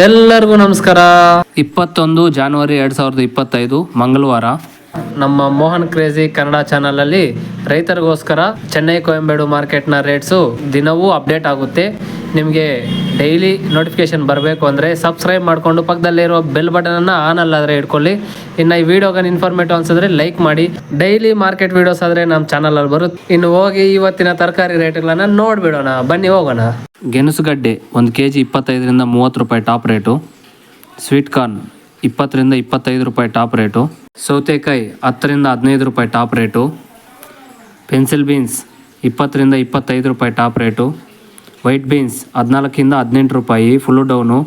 ಎಲ್ಲರಿಗೂ ನಮಸ್ಕಾರ. 21 ಜನವರಿ 2025 ಮಂಗಳವಾರ. ನಮ್ಮ ಮೋಹನ್ ಕ್ರೇಜಿ ಕನ್ನಡ ಚಾನಲಲ್ಲಿ ರೈತರಿಗೋಸ್ಕರ ಚೆನ್ನೈ ಕೊಯಂಬೇಡು ಮಾರ್ಕೆಟ್ನ ರೇಟ್ಸು ದಿನವೂ ಅಪ್ಡೇಟ್ ಆಗುತ್ತೆ. ನಿಮಗೆ ಡೈಲಿ ನೋಟಿಫಿಕೇಶನ್ ಬರಬೇಕು ಅಂದರೆ ಸಬ್ಸ್ಕ್ರೈಬ್ ಮಾಡಿಕೊಂಡು ಪಕ್ಕದಲ್ಲಿರೋ ಬೆಲ್ ಬಟನನ್ನು ಆನ್ ಅಲ್ಲಾದರೆ ಇಟ್ಕೊಳ್ಳಿ. ಇನ್ನು ಈ ವಿಡಿಯೋಗೆ ಇನ್ಫಾರ್ಮೇಟಿವ್ ಅನ್ಸಿದ್ರೆ ಲೈಕ್ ಮಾಡಿ. ಡೈಲಿ ಮಾರ್ಕೆಟ್ ವಿಡಿಯೋಸ್ ಆದರೆ ನಮ್ಮ ಚಾನಲಲ್ಲಿ ಬರುತ್ತೆ. ಇನ್ನು ಹೋಗಿ ಇವತ್ತಿನ ತರಕಾರಿ ರೇಟ್ಗಳನ್ನು ನೋಡಿಬಿಡೋಣ, ಬನ್ನಿ ಹೋಗೋಣ. ಗೆಣಸುಗಡ್ಡೆ 1 kg 25ರಿಂದ 30 ರೂಪಾಯಿ ಟಾಪ್ ರೇಟು. ಸ್ವೀಟ್ ಕಾರ್ನ್ 20ರಿಂದ 25 ರೂಪಾಯಿ ಟಾಪ್ ರೇಟು. ಸೌತೆಕಾಯಿ 10ರಿಂದ 15 ರೂಪಾಯಿ ಟಾಪ್ ರೇಟು. ಪೆನ್ಸಿಲ್ ಬೀನ್ಸ್ 20ರಿಂದ 25 ರೂಪಾಯಿ ಟಾಪ್ ರೇಟು. ವೈಟ್ ಬೀನ್ಸ್ 14ರಿಂದ 18 ರೂಪಾಯಿ ಫುಲ್ಲು ಡೌನು.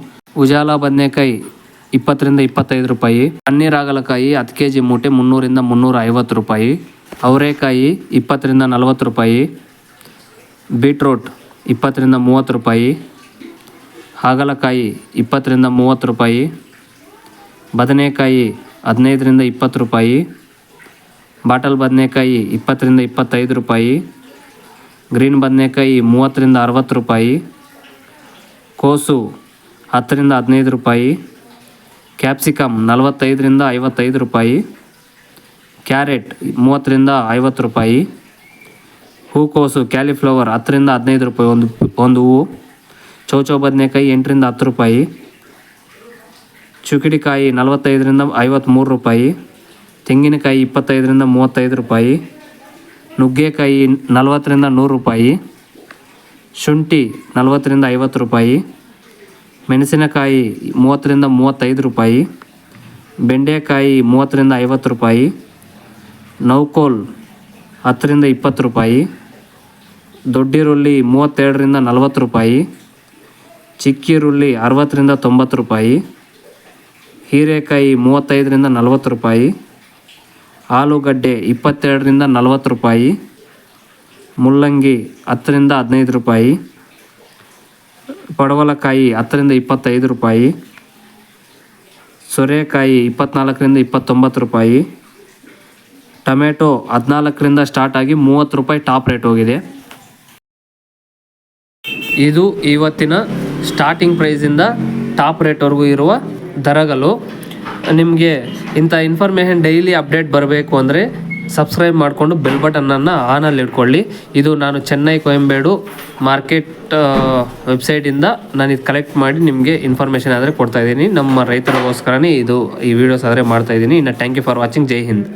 ಉಜಾಲ ಬದನೆಕಾಯಿ 20ರಿಂದ 25 ರೂಪಾಯಿ. ಪನ್ನೀರ್ ಹಾಗಲಕಾಯಿ 10 kg ಮೂಟೆ 300ರಿಂದ 350 ರೂಪಾಯಿ. ಅವರೆಕಾಯಿ 20ರಿಂದ 40 ರೂಪಾಯಿ. ಬೀಟ್ರೂಟ್ 20ರಿಂದ 30 ರೂಪಾಯಿ. ಹಾಗಲಕಾಯಿ 20ರಿಂದ 30 ರೂಪಾಯಿ. ಬದನೆಕಾಯಿ 15ರಿಂದ 20 ರೂಪಾಯಿ. ಬಾಟಲ್ ಬದನೆಕಾಯಿ 20ರಿಂದ 25 ರೂಪಾಯಿ. ಗ್ರೀನ್ ಬದನೆಕಾಯಿ 30ರಿಂದ 60 ರೂಪಾಯಿ. ಕೋಸು 10ರಿಂದ 15 ರೂಪಾಯಿ. ಕ್ಯಾಪ್ಸಿಕಮ್ 45ರಿಂದ 55 ರೂಪಾಯಿ. ಕ್ಯಾರೆಟ್ 30ರಿಂದ 50 ರೂಪಾಯಿ. ಹೂಕೋಸು ಕ್ಯಾಲಿಫ್ಲವರ್ 10ರಿಂದ 15 ರೂಪಾಯಿ ಒಂದು ಹೂವು. ಚೌಚೌ ಬದನೆಕಾಯಿ 8ರಿಂದ 10 ರೂಪಾಯಿ. ಚುಕ್ಕಿಡಿಕಾಯಿ 45ರಿಂದ 53 ರೂಪಾಯಿ. ತೆಂಗಿನಕಾಯಿ 25ರಿಂದ 35 ರೂಪಾಯಿ. ನುಗ್ಗೆಕಾಯಿ 40ರಿಂದ 100 ರೂಪಾಯಿ. ಶುಂಠಿ 40ರಿಂದ 50 ರೂಪಾಯಿ. ಮೆಣಸಿನಕಾಯಿ 30ರಿಂದ 35 ರೂಪಾಯಿ. ಬೆಂಡೆಕಾಯಿ 30ರಿಂದ 50 ರೂಪಾಯಿ. ನೌಕೋಲ್ 10ರಿಂದ 20 ರೂಪಾಯಿ. ದೊಡ್ಡಿರುಳ್ಳಿ 32ರಿಂದ 40 ರೂಪಾಯಿ. ಚಿಕ್ಕಿರುಳ್ಳಿ 60ರಿಂದ 90 ರೂಪಾಯಿ. ಹೀರೆಕಾಯಿ 35ರಿಂದ 40 ರೂಪಾಯಿ. ಆಲೂಗಡ್ಡೆ 22ರಿಂದ 40 ರೂಪಾಯಿ. ಮುಲ್ಲಂಗಿ 10ರಿಂದ 15 ರೂಪಾಯಿ. ಪಡವಲಕಾಯಿ 10ರಿಂದ 25 ರೂಪಾಯಿ. ಸೋರೆಕಾಯಿ 24ರಿಂದ 29 ರೂಪಾಯಿ. ಟೊಮೆಟೊ 14ರಿಂದ ಸ್ಟಾರ್ಟ್ ಆಗಿ 30 ರೂಪಾಯಿ ಟಾಪ್ ರೇಟ್ ಹೋಗಿದೆ. ಇದು ಇವತ್ತಿನ ಸ್ಟಾರ್ಟಿಂಗ್ ಪ್ರೈಸಿಂದ ಟಾಪ್ ರೇಟ್ವರೆಗೂ ಇರುವ ದರಗಳು. ನಿಮಗೆ ಇಂಥ ಇನ್ಫಾರ್ಮೇಷನ್ ಡೈಲಿ ಅಪ್ಡೇಟ್ ಬರಬೇಕು ಅಂದರೆ ಸಬ್ಸ್ಕ್ರೈಬ್ ಮಾಡಿಕೊಂಡು ಬೆಲ್ ಬಟನನ್ನು ಆನಲ್ಲಿ ಇಟ್ಕೊಳ್ಳಿ. ಇದು ನಾನು ಚೆನ್ನೈ ಕೊಯಂಬೇಡು ಮಾರ್ಕೆಟ್ ವೆಬ್ಸೈಟಿಂದ ನಾನು ಇದು ಕಲೆಕ್ಟ್ ಮಾಡಿ ನಿಮಗೆ ಇನ್ಫಾರ್ಮೇಷನ್ ಆದರೆ ಕೊಡ್ತಾಯಿದ್ದೀನಿ. ನಮ್ಮ ರೈತರಿಗೋಸ್ಕರನೇ ಈ ವಿಡಿಯೋಸ್ ಆದರೆ ಮಾಡ್ತಾಯಿದ್ದೀನಿ. ಇನ್ನು ಥ್ಯಾಂಕ್ ಯು ಫಾರ್ ವಾಚಿಂಗ್. ಜೈ ಹಿಂದ್.